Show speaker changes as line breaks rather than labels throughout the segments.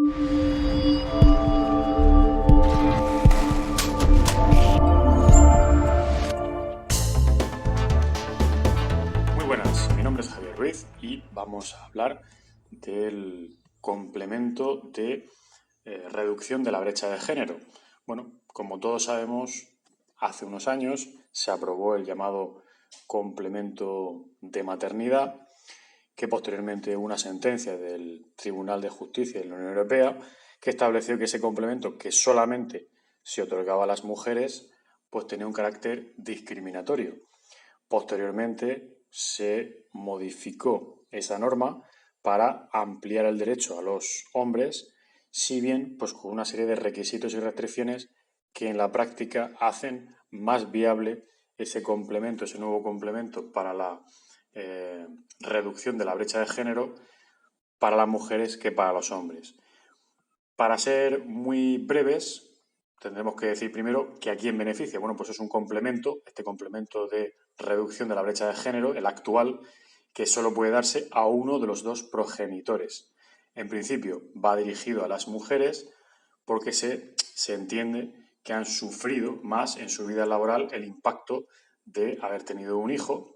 Muy buenas, mi nombre es Javier Ruiz y vamos a hablar del complemento de reducción de la brecha de género. Bueno, como todos sabemos, hace unos años se aprobó el llamado complemento de maternidad, que posteriormente hubo una sentencia del Tribunal de Justicia de la Unión Europea que estableció que ese complemento, que solamente se otorgaba a las mujeres, pues tenía un carácter discriminatorio. Posteriormente se modificó esa norma para ampliar el derecho a los hombres, si bien pues con una serie de requisitos y restricciones que en la práctica hacen más viable ese complemento, ese nuevo complemento para la reducción de la brecha de género para las mujeres que para los hombres. Para ser muy breves, tendremos que decir primero que a quién beneficia. Bueno, pues es un complemento, este complemento de reducción de la brecha de género, el actual, que solo puede darse a uno de los dos progenitores. En principio va dirigido a las mujeres porque se entiende que han sufrido más en su vida laboral el impacto de haber tenido un hijo,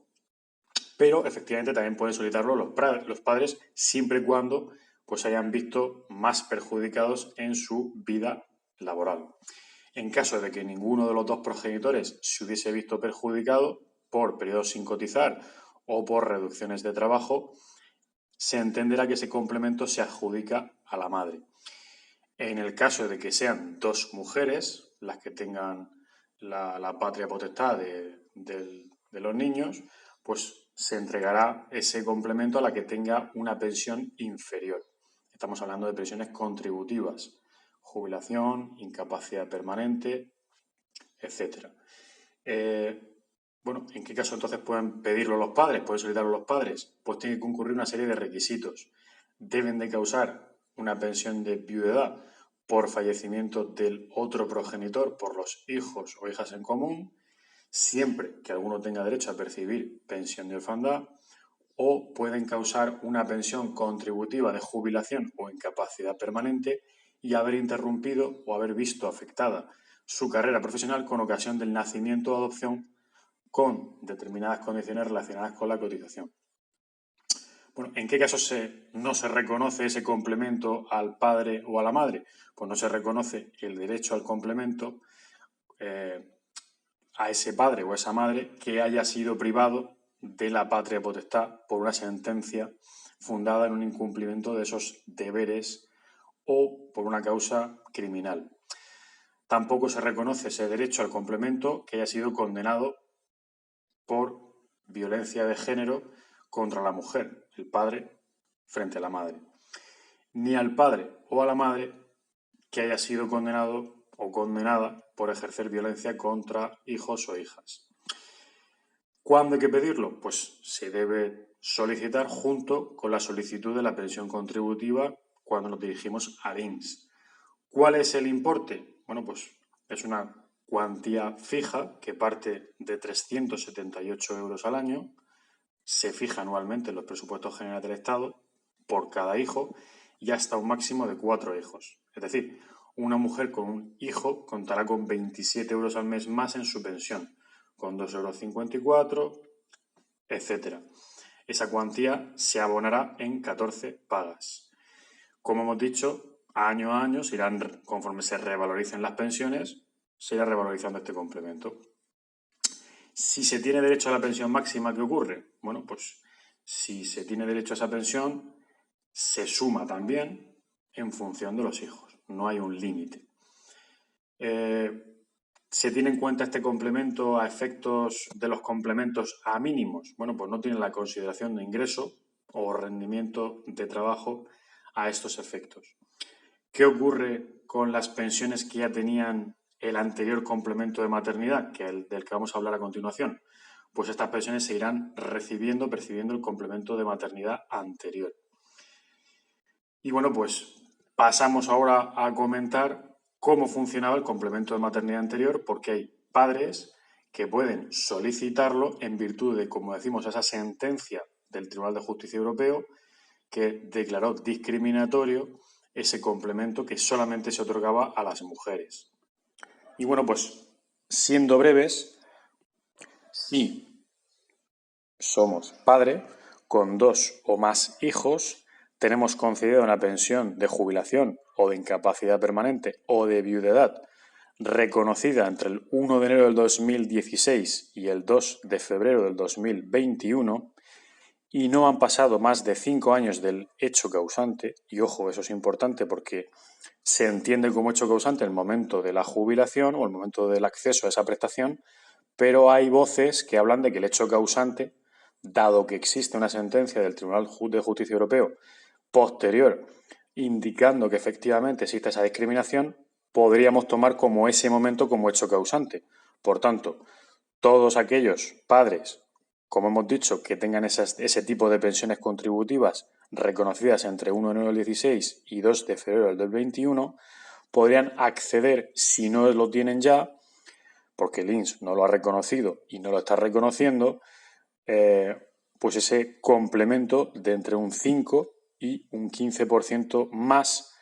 pero efectivamente también pueden solicitarlo los padres siempre y cuando pues hayan visto más perjudicados en su vida laboral. En caso de que ninguno de los dos progenitores se hubiese visto perjudicado por periodos sin cotizar o por reducciones de trabajo, se entenderá que ese complemento se adjudica a la madre. En el caso de que sean dos mujeres las que tengan la patria potestad de los niños, pues se entregará ese complemento a la que tenga una pensión inferior. Estamos hablando de pensiones contributivas, jubilación, incapacidad permanente, etc. Bueno, ¿en qué caso entonces pueden pedirlo los padres? ¿Pueden solicitarlo los padres? Pues tiene que concurrir una serie de requisitos. Deben de causar una pensión de viudedad por fallecimiento del otro progenitor por los hijos o hijas en común, siempre que alguno tenga derecho a percibir pensión de orfandad, o pueden causar una pensión contributiva de jubilación o incapacidad permanente y haber interrumpido o haber visto afectada su carrera profesional con ocasión del nacimiento o adopción con determinadas condiciones relacionadas con la cotización. Bueno, ¿en qué casos no se reconoce ese complemento al padre o a la madre? Pues no se reconoce el derecho al complemento a ese padre o a esa madre que haya sido privado de la patria potestad por una sentencia fundada en un incumplimiento de esos deberes o por una causa criminal. Tampoco se reconoce ese derecho al complemento que haya sido condenado por violencia de género contra la mujer, el padre frente a la madre. Ni al padre o a la madre que haya sido condenado o condenada por ejercer violencia contra hijos o hijas. ¿Cuándo hay que pedirlo? Pues se debe solicitar junto con la solicitud de la pensión contributiva cuando nos dirigimos al INS. ¿Cuál es el importe? Bueno, pues es una cuantía fija que parte de 378 euros al año, se fija anualmente en los presupuestos generales del Estado por cada hijo y hasta un máximo de 4 hijos. Es decir, una mujer con un hijo contará con 27 euros al mes más en su pensión, con 2,54 euros, etc. Esa cuantía se abonará en 14 pagas. Como hemos dicho, año a año conforme se revaloricen las pensiones, se irá revalorizando este complemento. Si se tiene derecho a la pensión máxima, ¿qué ocurre? Bueno, pues si se tiene derecho a esa pensión, se suma también en función de los hijos. No hay un límite. ¿Se tiene en cuenta este complemento a efectos de los complementos a mínimos? Bueno, pues no tiene la consideración de ingreso o rendimiento de trabajo a estos efectos. ¿Qué ocurre con las pensiones que ya tenían el anterior complemento de maternidad, del que vamos a hablar a continuación? Pues estas pensiones se irán percibiendo el complemento de maternidad anterior. Y bueno, pues pasamos ahora a comentar cómo funcionaba el complemento de maternidad anterior, porque hay padres que pueden solicitarlo en virtud de, como decimos, esa sentencia del Tribunal de Justicia Europeo que declaró discriminatorio ese complemento que solamente se otorgaba a las mujeres. Y bueno, pues siendo breves, si somos padre con 2 o más hijos, tenemos concedida una pensión de jubilación o de incapacidad permanente o de viudedad reconocida entre el 1 de enero del 2016 y el 2 de febrero del 2021 y no han pasado más de 5 años del hecho causante, y ojo, eso es importante porque se entiende como hecho causante el momento de la jubilación o el momento del acceso a esa prestación, pero hay voces que hablan de que el hecho causante, dado que existe una sentencia del Tribunal de Justicia Europeo posterior indicando que efectivamente existe esa discriminación, podríamos tomar como ese momento como hecho causante. Por tanto, todos aquellos padres, como hemos dicho, que tengan ese tipo de pensiones contributivas reconocidas entre 1 de enero del 16 y 2 de febrero del 21, podrían acceder, si no lo tienen ya, porque el INS no lo ha reconocido y no lo está reconociendo, pues ese complemento de entre un 5 y un 15% más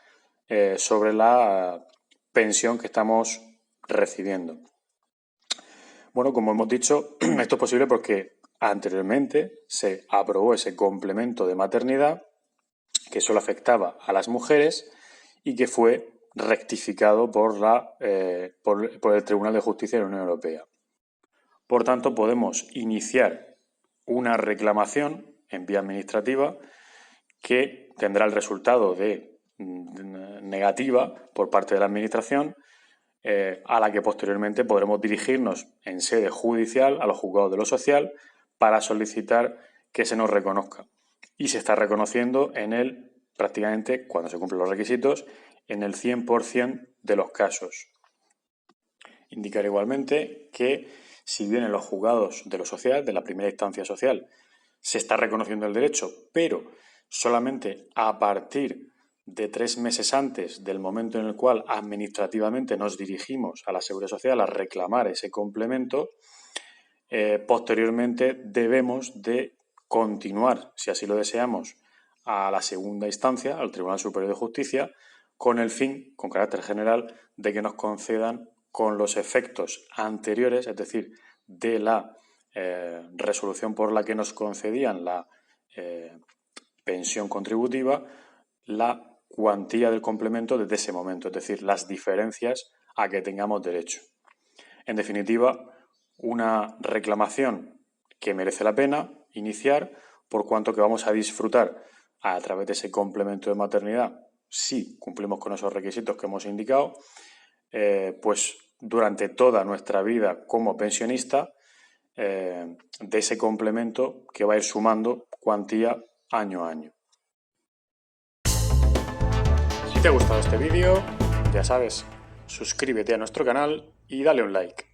sobre la pensión que estamos recibiendo. Bueno, como hemos dicho, esto es posible porque anteriormente se aprobó ese complemento de maternidad que solo afectaba a las mujeres y que fue rectificado por el Tribunal de Justicia de la Unión Europea. Por tanto, podemos iniciar una reclamación en vía administrativa que tendrá el resultado de negativa por parte de la Administración, a la que posteriormente podremos dirigirnos en sede judicial a los juzgados de lo social para solicitar que se nos reconozca. Y se está reconociendo prácticamente, cuando se cumplen los requisitos, en el 100% de los casos. Indicar igualmente que si bien en los juzgados de lo social, de la primera instancia social, se está reconociendo el derecho, pero solamente a partir de 3 meses antes del momento en el cual administrativamente nos dirigimos a la Seguridad Social a reclamar ese complemento, posteriormente debemos de continuar, si así lo deseamos, a la segunda instancia, al Tribunal Superior de Justicia, con el fin, con carácter general, de que nos concedan con los efectos anteriores, es decir, de la resolución por la que nos concedían la pensión contributiva, la cuantía del complemento desde ese momento, es decir, las diferencias a que tengamos derecho. En definitiva, una reclamación que merece la pena iniciar, por cuanto que vamos a disfrutar a través de ese complemento de maternidad, si cumplimos con esos requisitos que hemos indicado, pues durante toda nuestra vida como pensionista, de ese complemento que va a ir sumando cuantía año a año. Si te ha gustado este vídeo, ya sabes, suscríbete a nuestro canal y dale un like.